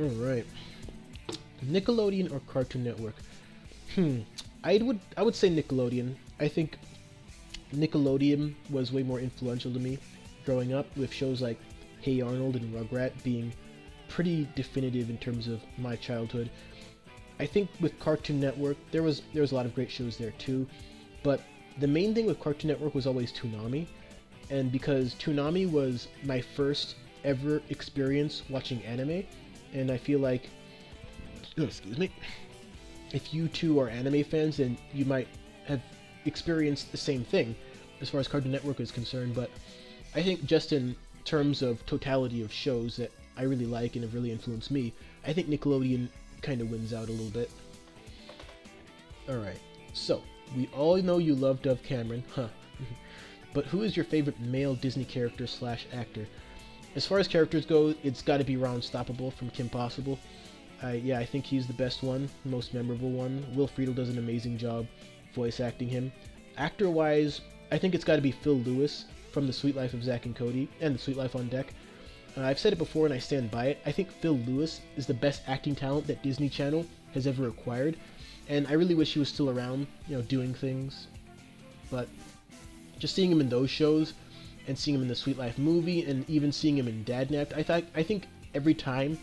All right. Nickelodeon or Cartoon Network? Hmm. I would say Nickelodeon. I think Nickelodeon was way more influential to me growing up, with shows like Hey Arnold and Rugrat being pretty definitive in terms of my childhood. I think with Cartoon Network, there was a lot of great shows there too, but the main thing with Cartoon Network was always Toonami, and because Toonami was my first ever experience watching anime, and I feel like, oh, excuse me, if you two are anime fans, then you might have experienced the same thing as far as Cartoon Network is concerned. But I think just in terms of totality of shows that I really like and have really influenced me, I think Nickelodeon kind of wins out a little bit. Alright, so we all know you love Dove Cameron, huh? But who is your favorite male Disney character slash actor? As far as characters go, it's got to be Ron Stoppable from Kim Possible. Yeah, I think he's the best one, most memorable one. Will Friedle does an amazing job voice acting him. Actor-wise, I think it's got to be Phil Lewis from The Sweet Life of Zack and Cody and The Sweet Life on Deck. I've said it before and I stand by it. I think Phil Lewis is the best acting talent that Disney Channel has ever acquired, and I really wish he was still around, doing things. But just seeing him in those shows, and seeing him in the Sweet Life movie, and even seeing him in Dadnapped, I think every time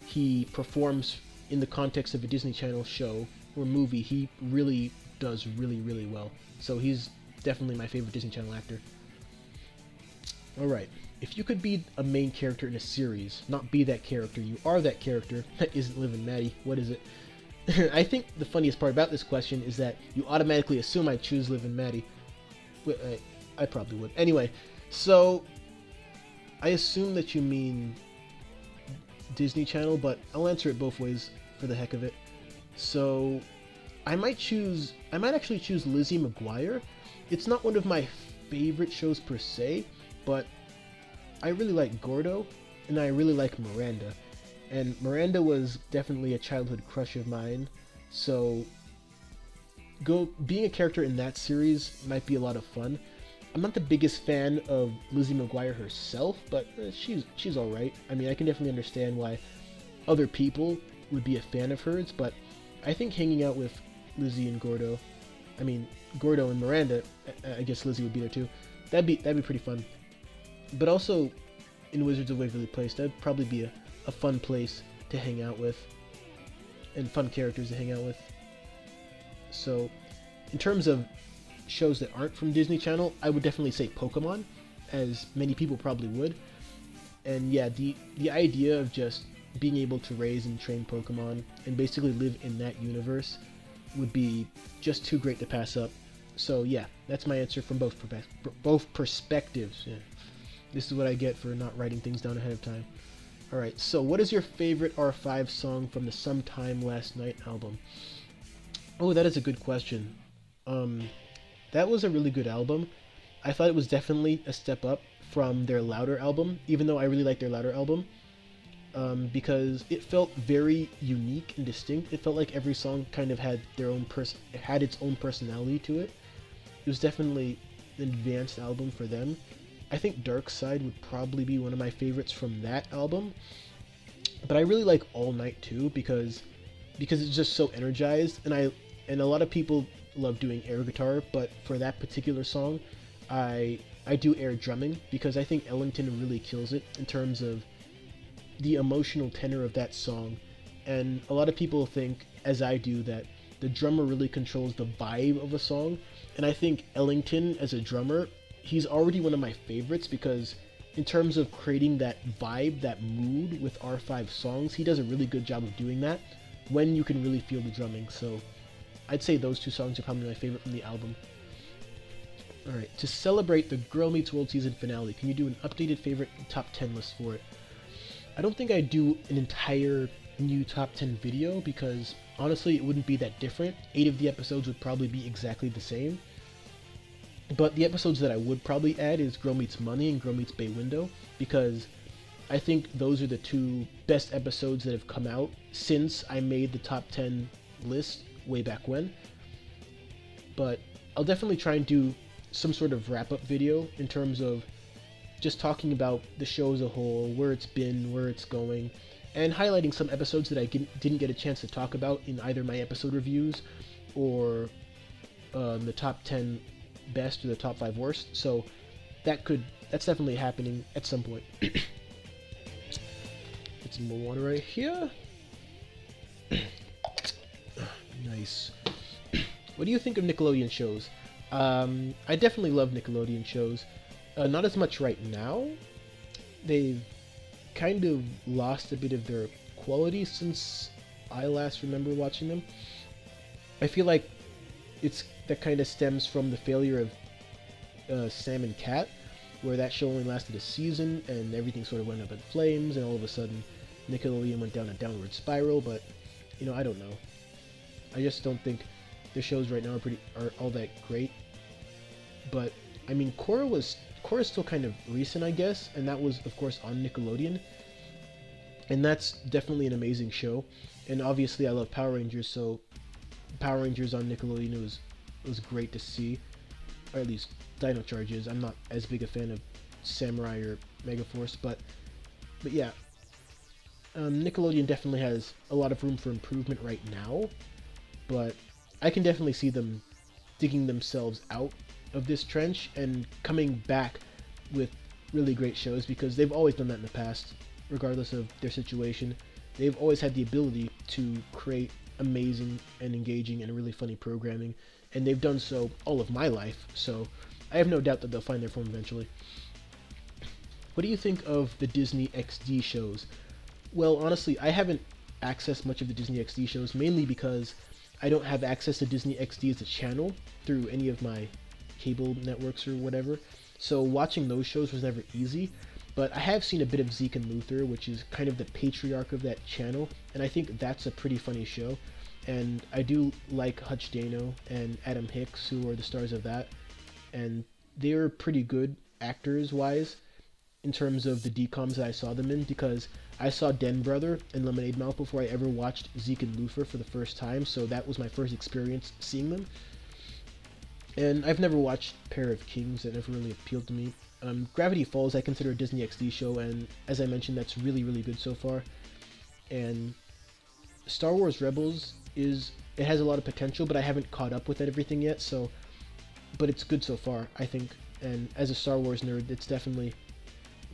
he performs in the context of a Disney Channel show or movie, he really does really, really well. So he's definitely my favorite Disney Channel actor. Alright, if you could be a main character in a series, not be that character, you are that character that isn't Liv and Maddie, what is it? I think the funniest part about this question is that you automatically assume I choose Liv and Maddie. I probably would. Anyway, so I assume that you mean Disney Channel, but I'll answer it both ways for the heck of it. So I might actually choose Lizzie McGuire. It's not one of my favorite shows per se, but I really like Gordo, and I really like Miranda. And Miranda was definitely a childhood crush of mine, so being a character in that series might be a lot of fun. I'm not the biggest fan of Lizzie McGuire herself, but she's alright. I mean, I can definitely understand why other people would be a fan of hers, but I think hanging out with Lizzie and Gordo, Gordo and Miranda, I guess Lizzie would be there too, that'd be pretty fun. But also, in Wizards of Waverly Place, that'd probably be a fun place to hang out with, and fun characters to hang out with. So, in terms of shows that aren't from Disney Channel, I would definitely say Pokemon, as many people probably would. And yeah, the idea of just being able to raise and train Pokemon and basically live in that universe would be just too great to pass up. So yeah, that's my answer from both perspectives. Yeah. This is what I get for not writing things down ahead of time. Alright, so what is your favorite R5 song from the Sometime Last Night album? Oh, that is a good question. That was a really good album. I thought it was definitely a step up from their Louder album, even though I really like their Louder album, because it felt very unique and distinct. It felt like every song kind of had had its own personality to it. It was definitely an advanced album for them. I think Dark Side would probably be one of my favorites from that album, but I really like All Night too, because it's just so energized, and a lot of people love doing air guitar, but for that particular song, I do air drumming, because I think Ellington really kills it in terms of the emotional tenor of that song. And a lot of people think, as I do, that the drummer really controls the vibe of a song, and I think Ellington as a drummer, he's already one of my favorites, because in terms of creating that vibe, that mood with R5 songs, he does a really good job of doing that when you can really feel the drumming. So I'd say those two songs are probably my favorite from the album. Alright, to celebrate the Girl Meets World season finale, can you do an updated favorite top 10 list for it? I don't think I'd do an entire new top 10 video, because honestly it wouldn't be that different. 8 of the episodes would probably be exactly the same. But the episodes that I would probably add is Girl Meets Money and Girl Meets Bay Window, because I think those are the two best episodes that have come out since I made the top 10 list way back when. But I'll definitely try and do some sort of wrap-up video in terms of just talking about the show as a whole, where it's been, where it's going, and highlighting some episodes that I didn't get a chance to talk about in either my episode reviews or the top 10 best or the top 5 worst. So that's definitely happening at some point. Get some more water right here. Nice. What do you think of Nickelodeon shows? I definitely love Nickelodeon shows. Not as much right now. They've kind of lost a bit of their quality since I last remember watching them. I feel like that kind of stems from the failure of Sam and Cat, where that show only lasted a season and everything sort of went up in flames, and all of a sudden Nickelodeon went down a downward spiral. But I don't know. I just don't think the shows right now are all that great. But I mean, Korra's still kind of recent, I guess, and that was of course on Nickelodeon, and that's definitely an amazing show. And obviously I love Power Rangers, so Power Rangers on Nickelodeon was great to see, or at least Dino Charges. I'm not as big a fan of Samurai or Megaforce, but yeah, Nickelodeon definitely has a lot of room for improvement right now, but I can definitely see them digging themselves out of this trench and coming back with really great shows, because they've always done that in the past, regardless of their situation. They've always had the ability to create amazing and engaging and really funny programming, and they've done so all of my life, so I have no doubt that they'll find their form eventually. What do you think of the Disney XD shows? Well, honestly, I haven't accessed much of the Disney XD shows, mainly because I don't have access to Disney XD as a channel through any of my cable networks or whatever, so watching those shows was never easy. But I have seen a bit of Zeke and Luther, which is kind of the patriarch of that channel, and I think that's a pretty funny show. And I do like Hutch Dano and Adam Hicks, who are the stars of that, and they're pretty good actors-wise in terms of the DCOMs that I saw them in, because I saw Den Brother and Lemonade Mouth before I ever watched Zeke and Luther for the first time, so that was my first experience seeing them. And I've never watched Pair of Kings, that never really appealed to me. Gravity Falls I consider a Disney XD show, and as I mentioned, that's really, really good so far. And Star Wars Rebels it has a lot of potential, but I haven't caught up with everything yet, but it's good so far, I think. And as a Star Wars nerd, it's definitely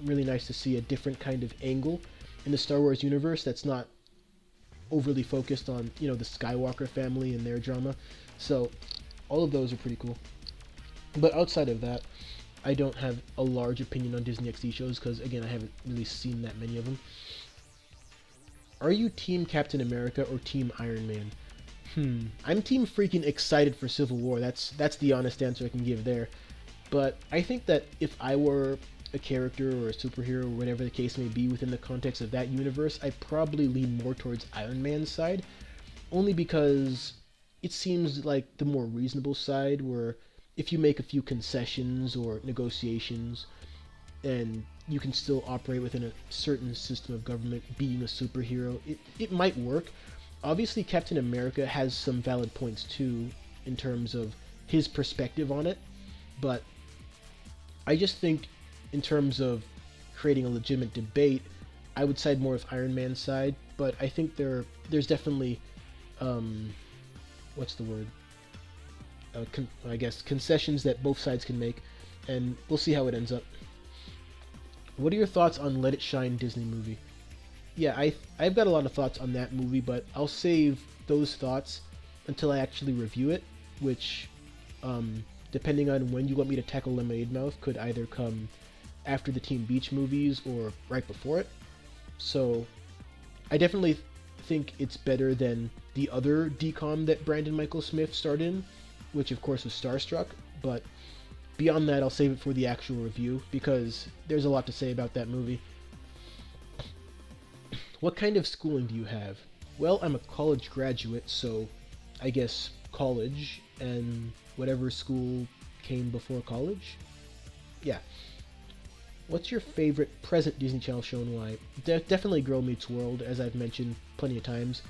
really nice to see a different kind of angle in the Star Wars universe that's not overly focused on, the Skywalker family and their drama. So all of those are pretty cool. But outside of that, I don't have a large opinion on Disney XD shows, because again, I haven't really seen that many of them. Are you Team Captain America or Team Iron Man? I'm Team freaking excited for Civil War. That's the honest answer I can give there. But I think that if I were a character or a superhero or whatever the case may be within the context of that universe, I'd probably lean more towards Iron Man's side, only because it seems like the more reasonable side, where if you make a few concessions or negotiations, and you can still operate within a certain system of government, being a superhero, it might work. Obviously, Captain America has some valid points too, in terms of his perspective on it, but I just think in terms of creating a legitimate debate, I would side more with Iron Man's side, but I think there's definitely, what's the word? I guess concessions that both sides can make, and we'll see how it ends up. What are your thoughts on Let It Shine Disney movie? Yeah, I've got a lot of thoughts on that movie, but I'll save those thoughts until I actually review it, which, depending on when you want me to tackle Lemonade Mouth, could either come after the Teen Beach movies or right before it. So I definitely think it's better than the other DCOM that Brandon Michael Smith starred in, which of course was Starstruck, but beyond that, I'll save it for the actual review, because there's a lot to say about that movie. What kind of schooling do you have? Well, I'm a college graduate, so I guess college and whatever school came before college. Yeah. What's your favorite present Disney Channel show and why? Definitely Girl Meets World, as I've mentioned plenty of times.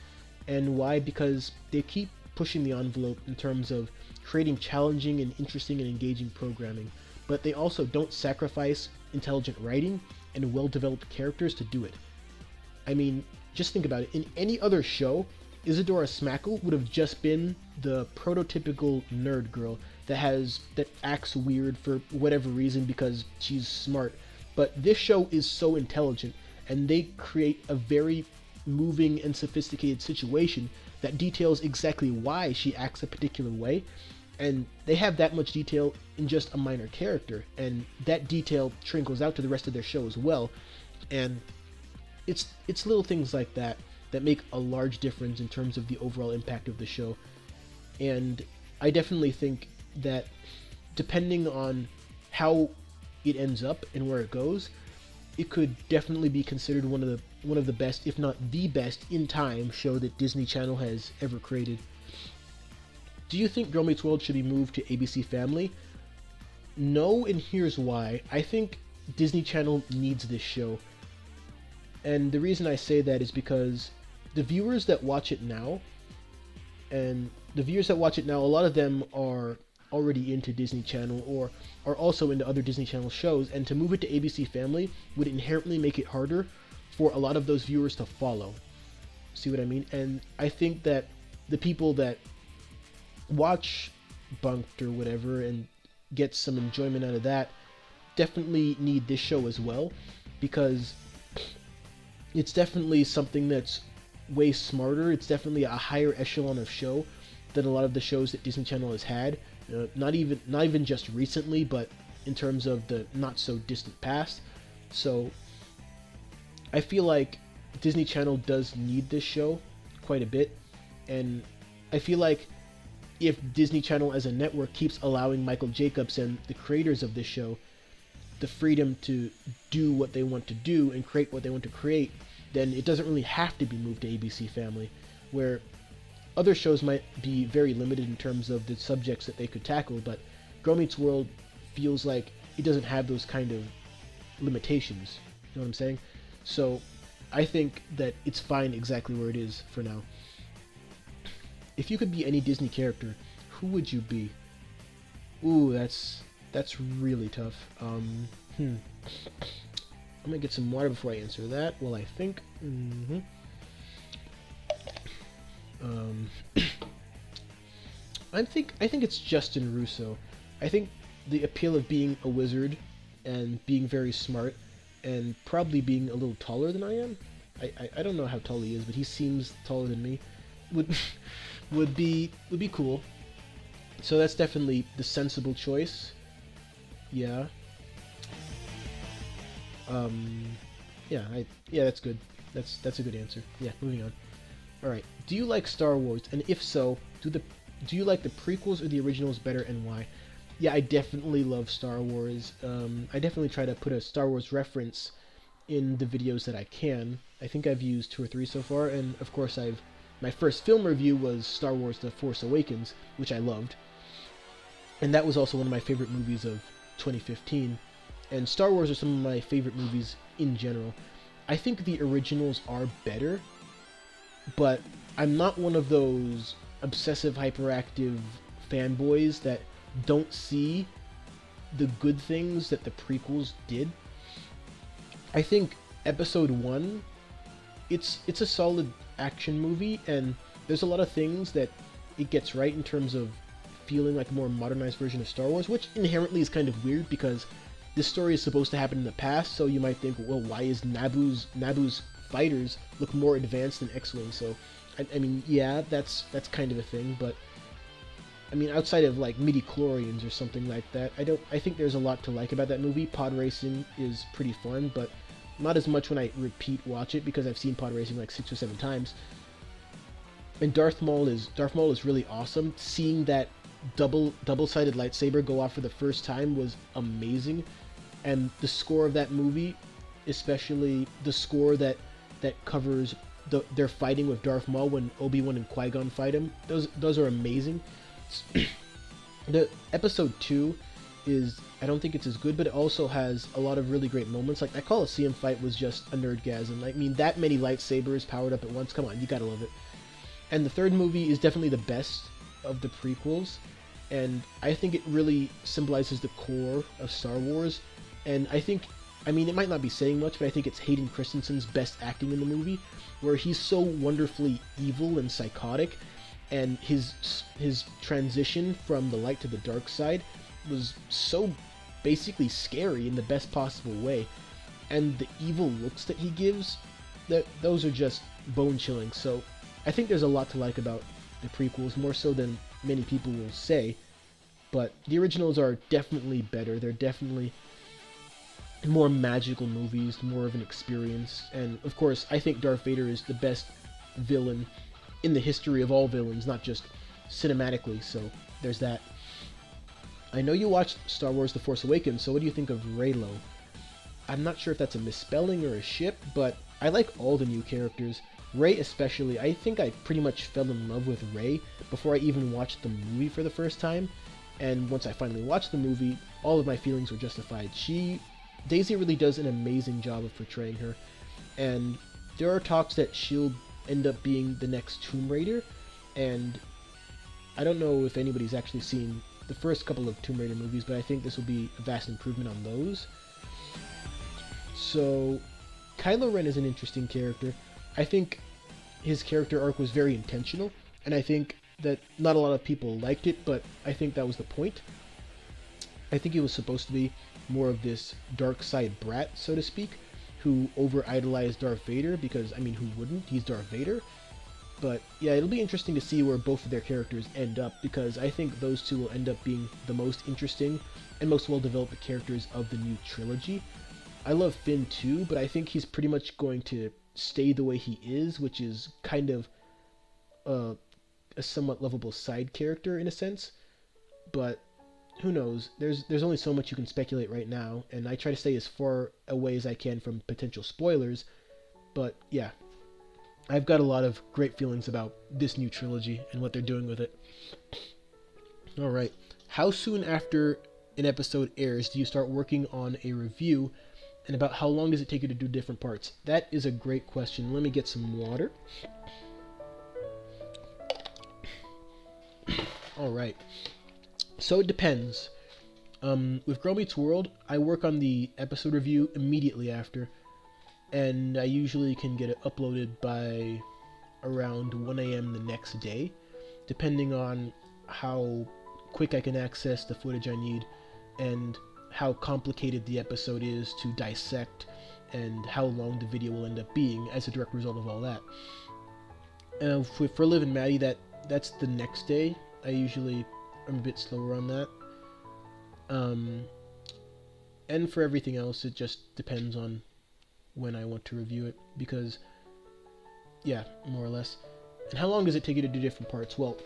And why? Because they keep pushing the envelope in terms of creating challenging and interesting and engaging programming, but they also don't sacrifice intelligent writing and well-developed characters to do it. I mean, just think about it. In any other show, Isadora Smackle would have just been the prototypical nerd girl that acts weird for whatever reason because she's smart. But this show is so intelligent, and they create a very moving and sophisticated situation that details exactly why she acts a particular way, and they have that much detail in just a minor character, and that detail trickles out to the rest of their show as well. And it's little things like that that make a large difference in terms of the overall impact of the show. And I definitely think that depending on how it ends up and where it goes, it could definitely be considered one of the best, if not the best, in time show that Disney Channel has ever created. Do you think Girl Meets World should be moved to ABC Family? No, and here's why. I think Disney Channel needs this show. And the reason I say that is because the viewers that watch it now, a lot of them are already into Disney Channel or are also into other Disney Channel shows, and to move it to ABC Family would inherently make it harder for a lot of those viewers to follow. See what I mean? And I think that the people that watch Bunked or whatever and get some enjoyment out of that definitely need this show as well, because it's definitely something that's way smarter. It's definitely a higher echelon of show than a lot of the shows that Disney Channel has had. Not even just recently, but in terms of the not so distant past. So I feel like Disney Channel does need this show quite a bit, and I feel like if Disney Channel as a network keeps allowing Michael Jacobs and the creators of this show the freedom to do what they want to do and create what they want to create, then it doesn't really have to be moved to ABC Family, where other shows might be very limited in terms of the subjects that they could tackle, but Girl Meets World feels like it doesn't have those kind of limitations. You know what I'm saying? So I think that it's fine exactly where it is for now. If you could be any Disney character, who would you be? Ooh, that's really tough. I'm gonna get some water before I answer that. Well, I think. I think it's Justin Russo. I think the appeal of being a wizard and being very smart and probably being a little taller than I am. I don't know how tall he is, but he seems taller than me. Would be cool. So that's definitely the sensible choice. Yeah. Yeah, that's good. That's a good answer. Yeah, moving on. All right. Do you like Star Wars? And if so, do you like the prequels or the originals better, and why? Yeah, I definitely love Star Wars. I definitely try to put a Star Wars reference in the videos that I can. I think I've used 2 or 3 so far, and of course my first film review was Star Wars The Force Awakens, which I loved. And that was also one of my favorite movies of 2015. And Star Wars are some of my favorite movies in general. I think the originals are better, but I'm not one of those obsessive, hyperactive fanboys that don't see the good things that the prequels did. I think Episode 1, it's a solid action movie, and there's a lot of things that it gets right in terms of feeling like a more modernized version of Star Wars, which inherently is kind of weird because this story is supposed to happen in the past, so you might think, well, why is Naboo's fighters look more advanced than X-Wing? So, I mean, yeah, that's kind of a thing, but I mean, outside of like midi-chlorians or something like that, I think there's a lot to like about that movie. Pod racing is pretty fun, but not as much when I repeat watch it because I've seen pod racing like 6 or 7 times. And Darth Maul is really awesome. Seeing that double-sided lightsaber go off for the first time was amazing. And the score of that movie, especially the score that covers their fighting with Darth Maul when Obi-Wan and Qui-Gon fight him, those are amazing. The Episode 2 is, I don't think it's as good, but it also has a lot of really great moments. Like that Coliseum fight was just a nerdgasm. I mean, that many lightsabers powered up at once, come on, you gotta love it. And the third movie is definitely the best of the prequels, and I think it really symbolizes the core of Star Wars, and I think I mean, it might not be saying much, but I think it's Hayden Christensen's best acting in the movie, where he's so wonderfully evil and psychotic, and his transition from the light to the dark side was so basically scary in the best possible way, and the evil looks that he gives, that those are just bone chilling. So I think there's a lot to like about the prequels, more so than many people will say, but the originals are definitely better. They're definitely more magical movies, more of an experience, and of course I think Darth Vader is the best villain in the history of all villains, not just cinematically, so there's that. I know you watched Star Wars The Force Awakens, so what do you think of Reylo? I'm not sure if that's a misspelling or a ship, but I like all the new characters. Rey especially. I think I pretty much fell in love with Rey before I even watched the movie for the first time, and once I finally watched the movie, all of my feelings were justified. Daisy really does an amazing job of portraying her, and there are talks that she'll end up being the next Tomb Raider, and I don't know if anybody's actually seen the first couple of Tomb Raider movies, but I think this will be a vast improvement on those. So, Kylo Ren is an interesting character. I think his character arc was very intentional, and I think that not a lot of people liked it, but I think that was the point. I think he was supposed to be more of this dark side brat, so to speak, who over-idolized Darth Vader, because, I mean, who wouldn't? He's Darth Vader. But, yeah, it'll be interesting to see where both of their characters end up, because I think those two will end up being the most interesting and most well-developed characters of the new trilogy. I love Finn too, but I think he's pretty much going to stay the way he is, which is kind of a somewhat lovable side character in a sense. But who knows? There's only so much you can speculate right now, and I try to stay as far away as I can from potential spoilers. But yeah, I've got a lot of great feelings about this new trilogy and what they're doing with it. Alright, how soon after an episode airs do you start working on a review, and about how long does it take you to do different parts? That is a great question. Let me get some water. Alright, so it depends. With Girl Meets World, I work on the episode review immediately after, and I usually can get it uploaded by around 1 a.m. the next day, depending on how quick I can access the footage I need and how complicated the episode is to dissect and how long the video will end up being as a direct result of all that. For Liv and Maddie, that's the next day. I usually am a bit slower on that. And for everything else, it just depends on when I want to review it, because, yeah, more or less. And how long does it take you to do different parts? Well,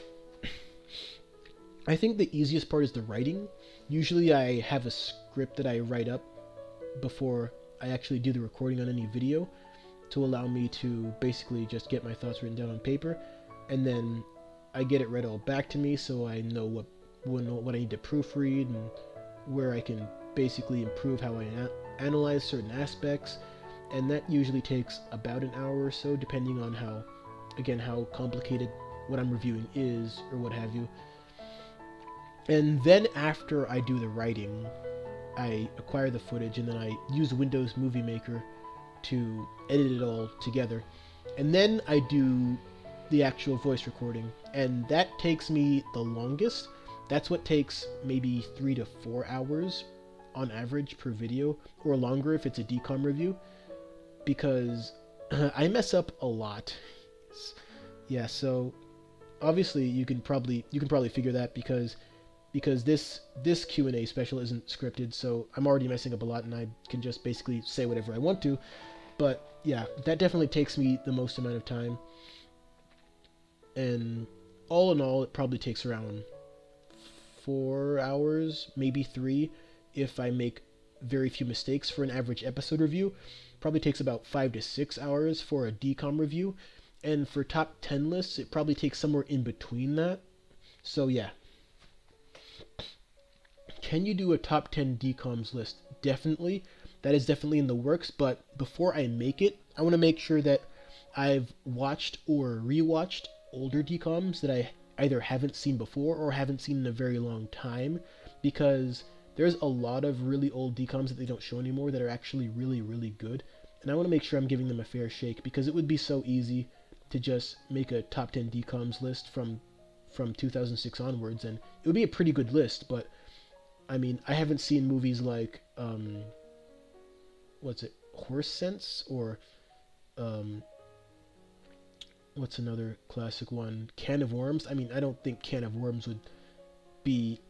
I think the easiest part is the writing. Usually I have a script that I write up before I actually do the recording on any video to allow me to basically just get my thoughts written down on paper, and then I get it read all back to me so I know what I need to proofread and where I can basically improve how I analyze certain aspects, and that usually takes about an hour or so, depending on how complicated what I'm reviewing is or what have you. And then after I do the writing, I acquire the footage, and then I use Windows Movie Maker to edit it all together. And then I do the actual voice recording, and that takes me the longest. That's what takes maybe 3 to 4 hours on average per video, or longer if it's a DCOM review, because I mess up a lot. Yeah, so obviously you can probably figure that because this Q&A special isn't scripted, so I'm already messing up a lot and I can just basically say whatever I want to. But yeah, that definitely takes me the most amount of time. And all in all, it probably takes around 4 hours, maybe 3, if I make very few mistakes for an average episode review. Probably takes about 5 to 6 hours for a DCOM review. And for top 10 lists, it probably takes somewhere in between that. So yeah. Can you do a top 10 DCOMs list? Definitely. That is definitely in the works, but before I make it, I want to make sure that I've watched or rewatched older DCOMs that I either haven't seen before or haven't seen in a very long time, because there's a lot of really old DCOMs that they don't show anymore that are actually really, really good. And I want to make sure I'm giving them a fair shake, because it would be so easy to just make a top 10 DCOMs list from 2006 onwards, and it would be a pretty good list. But I mean, I haven't seen movies like what's it, Horse Sense, or um, what's another classic one, Can of Worms. I mean, I don't think Can of Worms would be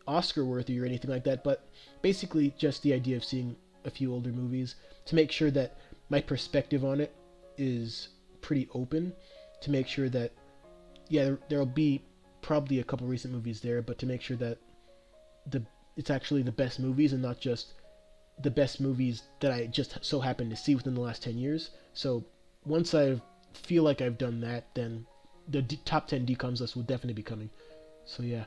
Oscar worthy or anything like that, but basically just the idea of seeing a few older movies to make sure that my perspective on it is pretty open, to make sure that, yeah, there'll be probably a couple recent movies there, but to make sure that the it's actually the best movies and not just the best movies that I just so happen to see within the last 10 years. So once I feel like I've done that, then the top 10 DCOMs list will definitely be coming. So yeah.